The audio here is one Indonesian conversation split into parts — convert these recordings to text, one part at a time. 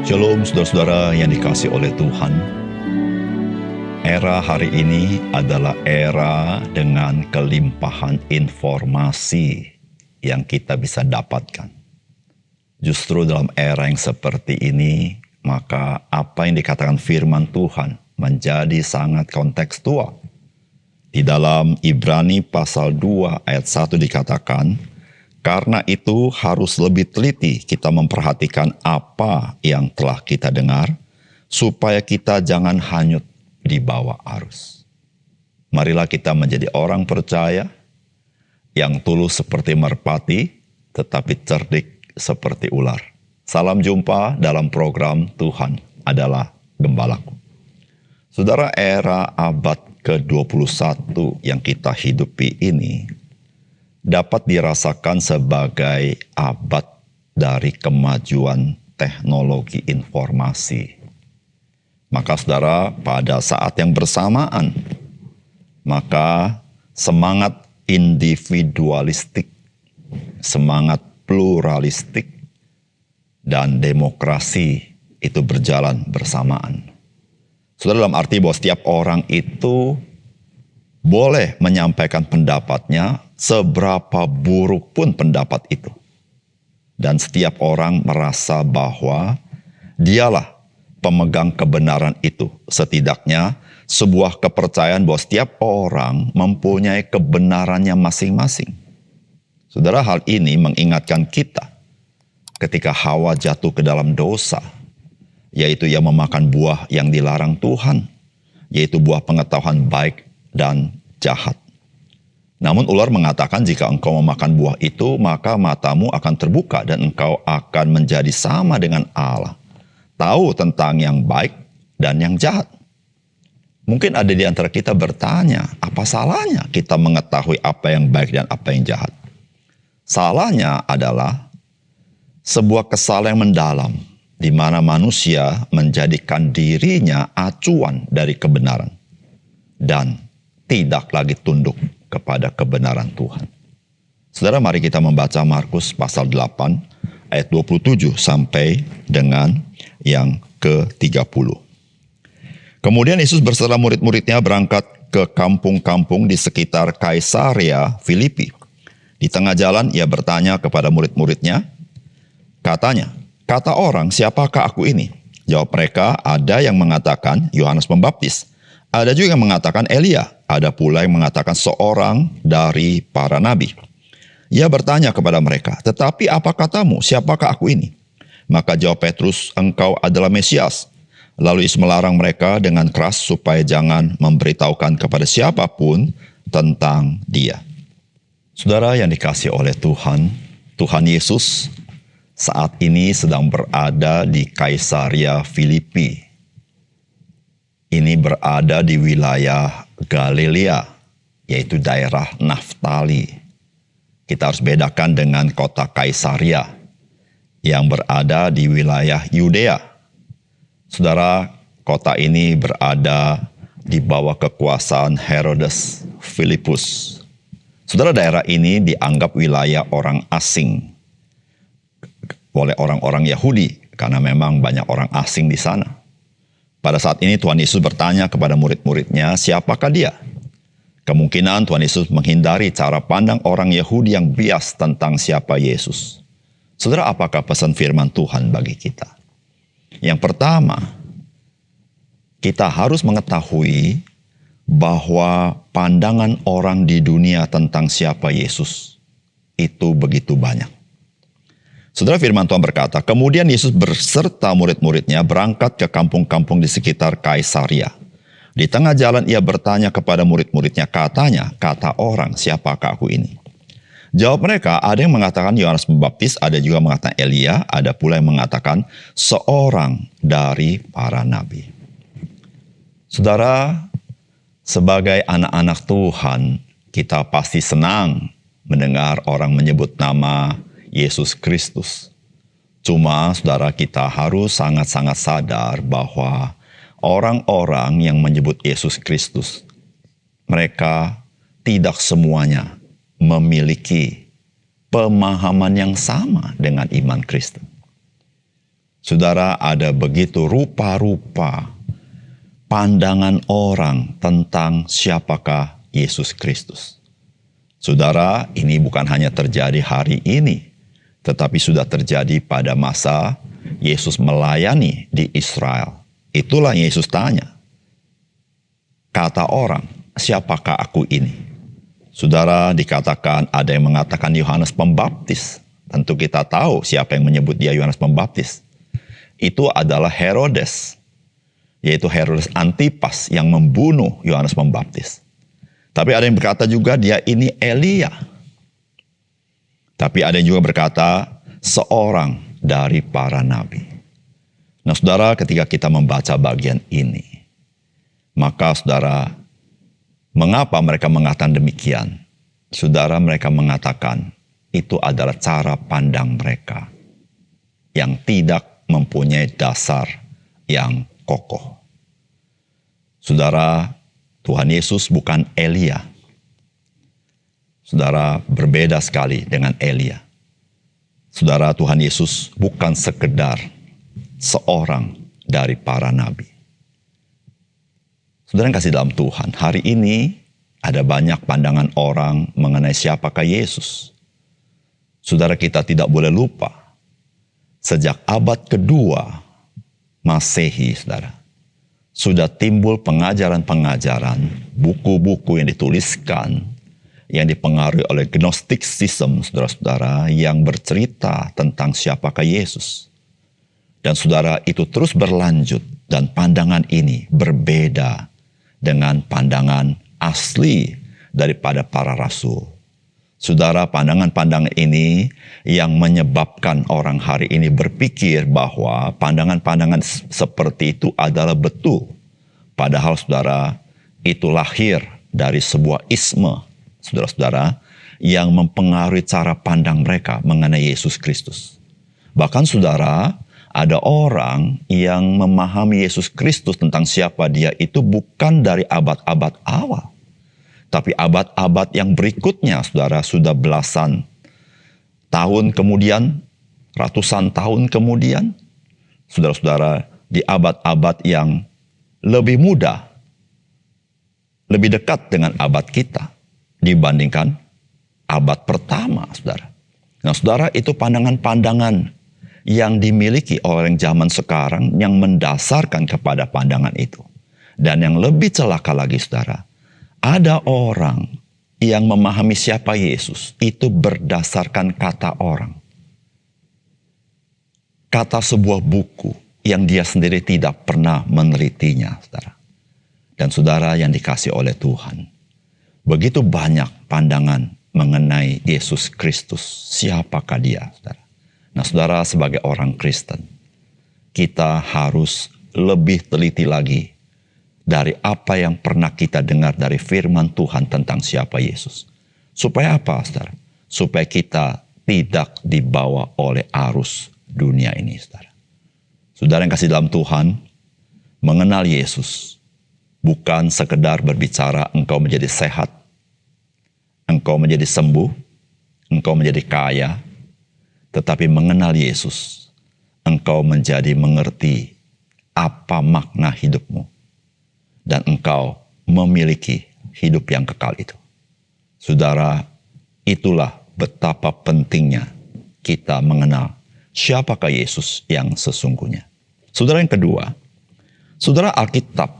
Shalom saudara-saudara yang dikasihi oleh Tuhan. Era hari ini adalah era dengan kelimpahan informasi yang kita bisa dapatkan. Justru dalam era yang seperti ini, maka apa yang dikatakan firman Tuhan menjadi sangat kontekstual. Di dalam Ibrani pasal 2 ayat 1 dikatakan, karena itu harus lebih teliti kita memperhatikan apa yang telah kita dengar, supaya kita jangan hanyut di bawah arus. Marilah kita menjadi orang percaya yang tulus seperti merpati, tetapi cerdik seperti ular. Salam jumpa dalam program Tuhan adalah Gembalaku. Saudara, era abad ke-21 yang kita hidupi ini dapat dirasakan sebagai abad dari kemajuan teknologi informasi. Maka saudara, pada saat yang bersamaan, maka semangat individualistik, semangat pluralistik, dan demokrasi itu berjalan bersamaan. Saudara, dalam arti bahwa setiap orang itu boleh menyampaikan pendapatnya seberapa buruk pun pendapat itu. Dan setiap orang merasa bahwa dialah pemegang kebenaran itu. Setidaknya sebuah kepercayaan bahwa setiap orang mempunyai kebenarannya masing-masing. Saudara, hal ini mengingatkan kita ketika Hawa jatuh ke dalam dosa, yaitu ia memakan buah yang dilarang Tuhan, yaitu buah pengetahuan baik dan jahat. Namun ular mengatakan jika engkau memakan buah itu, maka matamu akan terbuka dan engkau akan menjadi sama dengan Allah, tahu tentang yang baik dan yang jahat. Mungkin ada di antara kita bertanya, apa salahnya kita mengetahui apa yang baik dan apa yang jahat? Salahnya adalah sebuah kesalahan yang mendalam, di mana manusia menjadikan dirinya acuan dari kebenaran dan tidak lagi tunduk kepada kebenaran Tuhan. Saudara, mari kita membaca Markus pasal 8 ayat 27 sampai dengan yang ke-30. Kemudian Yesus beserta murid-muridnya berangkat ke kampung-kampung di sekitar Kaisarea Filipi. Di tengah jalan ia bertanya kepada murid-muridnya, katanya, kata orang, siapakah aku ini? Jawab mereka, ada yang mengatakan Yohanes Pembaptis, ada juga yang mengatakan Elia, ada pula yang mengatakan seorang dari para nabi. Ia bertanya kepada mereka, tetapi apa katamu, siapakah aku ini? Maka jawab Petrus, engkau adalah Mesias. Lalu Yesus melarang mereka dengan keras supaya jangan memberitahukan kepada siapapun tentang dia. Saudara yang dikasihi oleh Tuhan, Tuhan Yesus saat ini sedang berada di Kaisarea Filipi. Ini berada di wilayah Galilea, yaitu daerah Naftali. Kita harus bedakan dengan kota Kaisarea yang berada di wilayah Yudea. Saudara, kota ini berada di bawah kekuasaan Herodes Filipus. Saudara, daerah ini dianggap wilayah orang asing oleh orang-orang Yahudi, karena memang banyak orang asing di sana. Pada saat ini Tuhan Yesus bertanya kepada murid-muridnya, siapakah dia? Kemungkinan Tuhan Yesus menghindari cara pandang orang Yahudi yang bias tentang siapa Yesus. Saudara, apakah pesan firman Tuhan bagi kita? Yang pertama, kita harus mengetahui bahwa pandangan orang di dunia tentang siapa Yesus itu begitu banyak. Saudara, firman Tuhan berkata, kemudian Yesus berserta murid-muridnya berangkat ke kampung-kampung di sekitar Kaisarea. Di tengah jalan ia bertanya kepada murid-muridnya, katanya, kata orang, siapakah aku ini? Jawab mereka, ada yang mengatakan Yohanes Pembaptis, ada juga mengatakan Elia, ada pula yang mengatakan seorang dari para nabi. Saudara, sebagai anak-anak Tuhan, kita pasti senang mendengar orang menyebut nama Yesus Kristus. Cuma saudara, kita harus sangat-sangat sadar bahwa orang-orang yang menyebut Yesus Kristus, mereka tidak semuanya memiliki pemahaman yang sama dengan iman Kristen. Saudara, ada begitu rupa-rupa pandangan orang tentang siapakah Yesus Kristus. Saudara, ini bukan hanya terjadi hari ini, tetapi sudah terjadi pada masa Yesus melayani di Israel. Itulah Yesus tanya, kata orang, siapakah aku ini? Saudara, dikatakan ada yang mengatakan Yohanes Pembaptis. Tentu kita tahu siapa yang menyebut dia Yohanes Pembaptis. Itu adalah Herodes, yaitu Herodes Antipas yang membunuh Yohanes Pembaptis. Tapi ada yang berkata juga dia ini Elia. Tapi ada yang juga berkata seorang dari para nabi. Nah saudara, ketika kita membaca bagian ini, maka saudara, mengapa mereka mengatakan demikian? Saudara, mereka mengatakan itu adalah cara pandang mereka yang tidak mempunyai dasar yang kokoh. Saudara, Tuhan Yesus bukan Elia. Saudara, berbeda sekali dengan Elia. Saudara, Tuhan Yesus bukan sekedar seorang dari para nabi. Saudara yang kasih dalam Tuhan, hari ini ada banyak pandangan orang mengenai siapakah Yesus. Saudara, kita tidak boleh lupa, sejak abad kedua Masehi, saudara, sudah timbul pengajaran-pengajaran, buku-buku yang dituliskan, yang dipengaruhi oleh Gnosticism, saudara-saudara, yang bercerita tentang siapakah Yesus. Dan saudara, itu terus berlanjut, dan pandangan ini berbeda dengan pandangan asli daripada para rasul. Saudara, pandangan-pandangan ini yang menyebabkan orang hari ini berpikir bahwa pandangan-pandangan seperti itu adalah betul. Padahal saudara, itu lahir dari sebuah isme, saudara-saudara, yang mempengaruhi cara pandang mereka mengenai Yesus Kristus. Bahkan saudara, ada orang yang memahami Yesus Kristus tentang siapa dia itu bukan dari abad-abad awal. Tapi abad-abad yang berikutnya, saudara, sudah belasan tahun kemudian, ratusan tahun kemudian, saudara-saudara, di abad-abad yang lebih muda, lebih dekat dengan abad kita dibandingkan abad pertama, saudara. Nah, saudara, itu pandangan-pandangan yang dimiliki oleh orang zaman sekarang yang mendasarkan kepada pandangan itu. Dan yang lebih celaka lagi, saudara, ada orang yang memahami siapa Yesus itu berdasarkan kata orang. Kata sebuah buku yang dia sendiri tidak pernah menelitinya, saudara. Dan saudara yang dikasih oleh Tuhan, begitu banyak pandangan mengenai Yesus Kristus. Siapakah dia, saudara? Nah, saudara, sebagai orang Kristen, kita harus lebih teliti lagi dari apa yang pernah kita dengar dari firman Tuhan tentang siapa Yesus. Supaya apa, saudara? Supaya kita tidak dibawa oleh arus dunia ini, saudara. Saudara yang kasih dalam Tuhan, mengenal Yesus bukan sekedar berbicara engkau menjadi sehat, engkau menjadi sembuh, engkau menjadi kaya, tetapi mengenal Yesus, engkau menjadi mengerti apa makna hidupmu. Dan engkau memiliki hidup yang kekal itu. Saudara, itulah betapa pentingnya kita mengenal siapakah Yesus yang sesungguhnya. Saudara yang kedua, saudara, Alkitab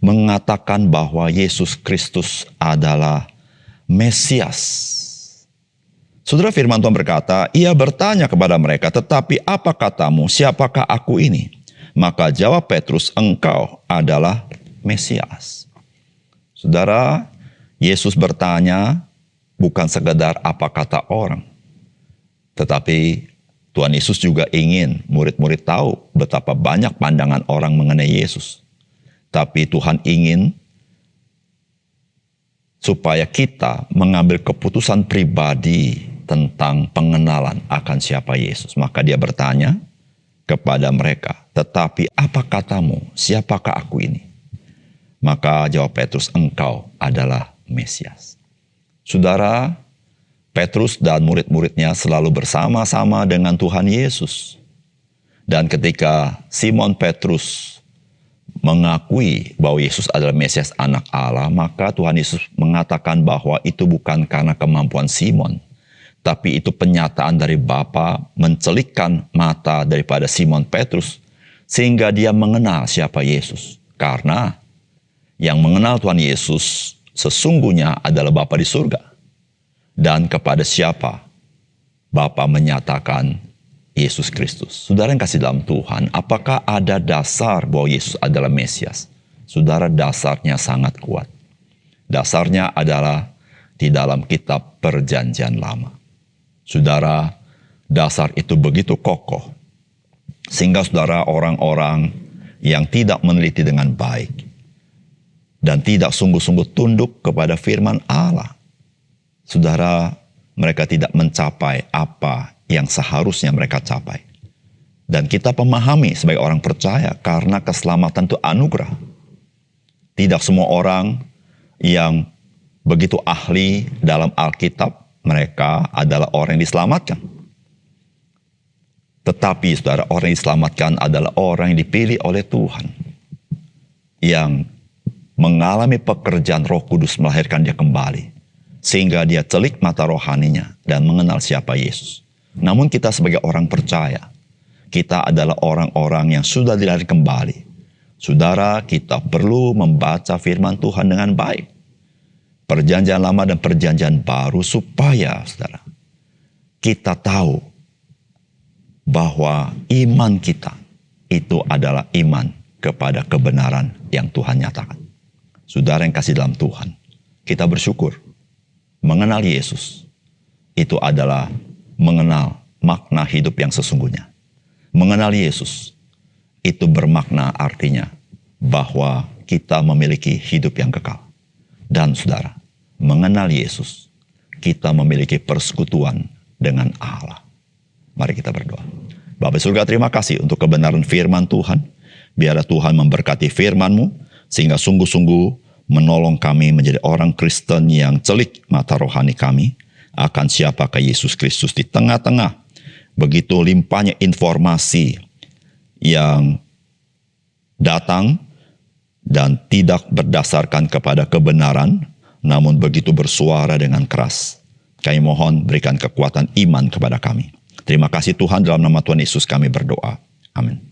mengatakan bahwa Yesus Kristus adalah Mesias. Saudara, firman Tuhan berkata, ia bertanya kepada mereka, tetapi apa katamu, siapakah aku ini? Maka jawab Petrus, engkau adalah Mesias. Saudara, Yesus bertanya bukan sekedar apa kata orang. Tetapi Tuhan Yesus juga ingin murid-murid tahu betapa banyak pandangan orang mengenai Yesus. Tapi Tuhan ingin supaya kita mengambil keputusan pribadi tentang pengenalan akan siapa Yesus. Maka dia bertanya kepada mereka, tetapi apa katamu, siapakah aku ini? Maka jawab Petrus, engkau adalah Mesias. Saudara, Petrus dan murid-muridnya selalu bersama-sama dengan Tuhan Yesus. Dan ketika Simon Petrus mengakui bahwa Yesus adalah Mesias anak Allah, maka Tuhan Yesus mengatakan bahwa itu bukan karena kemampuan Simon, tapi itu penyataan dari Bapa mencelikkan mata daripada Simon Petrus, sehingga dia mengenal siapa Yesus. Karena yang mengenal Tuhan Yesus sesungguhnya adalah Bapa di surga. Dan kepada siapa Bapa menyatakan Yesus Kristus. Saudara yang kasih dalam Tuhan, apakah ada dasar bahwa Yesus adalah Mesias? Saudara, dasarnya sangat kuat. Dasarnya adalah di dalam kitab Perjanjian Lama. Saudara, dasar itu begitu kokoh, sehingga saudara, orang-orang yang tidak meneliti dengan baik dan tidak sungguh-sungguh tunduk kepada firman Allah, saudara, mereka tidak mencapai apa yang seharusnya mereka capai. Dan kita memahami sebagai orang percaya, karena keselamatan itu anugerah. Tidak semua orang yang begitu ahli dalam Alkitab, mereka adalah orang yang diselamatkan. Tetapi saudara, orang yang diselamatkan adalah orang yang dipilih oleh Tuhan, yang mengalami pekerjaan Roh Kudus melahirkan dia kembali, sehingga dia celik mata rohaninya dan mengenal siapa Yesus. Namun kita sebagai orang percaya, kita adalah orang-orang yang sudah dilahirkan kembali. Saudara, kita perlu membaca firman Tuhan dengan baik. Perjanjian Lama dan Perjanjian Baru, supaya saudara, kita tahu bahwa iman kita itu adalah iman kepada kebenaran yang Tuhan nyatakan. Saudara yang kasih dalam Tuhan, kita bersyukur mengenal Yesus itu adalah mengenal makna hidup yang sesungguhnya. Mengenal Yesus itu bermakna artinya bahwa kita memiliki hidup yang kekal. Dan saudara, mengenal Yesus, kita memiliki persekutuan dengan Allah. Mari kita berdoa. Bapa surga, terima kasih untuk kebenaran firman Tuhan. Biarlah Tuhan memberkati firman-Mu, sehingga sungguh-sungguh menolong kami menjadi orang Kristen yang celik mata rohani kami akan siapakah Yesus Kristus di tengah-tengah begitu limpahnya informasi yang datang dan tidak berdasarkan kepada kebenaran, namun begitu bersuara dengan keras. Kami mohon berikan kekuatan iman kepada kami. Terima kasih Tuhan, dalam nama Tuhan Yesus kami berdoa. Amin.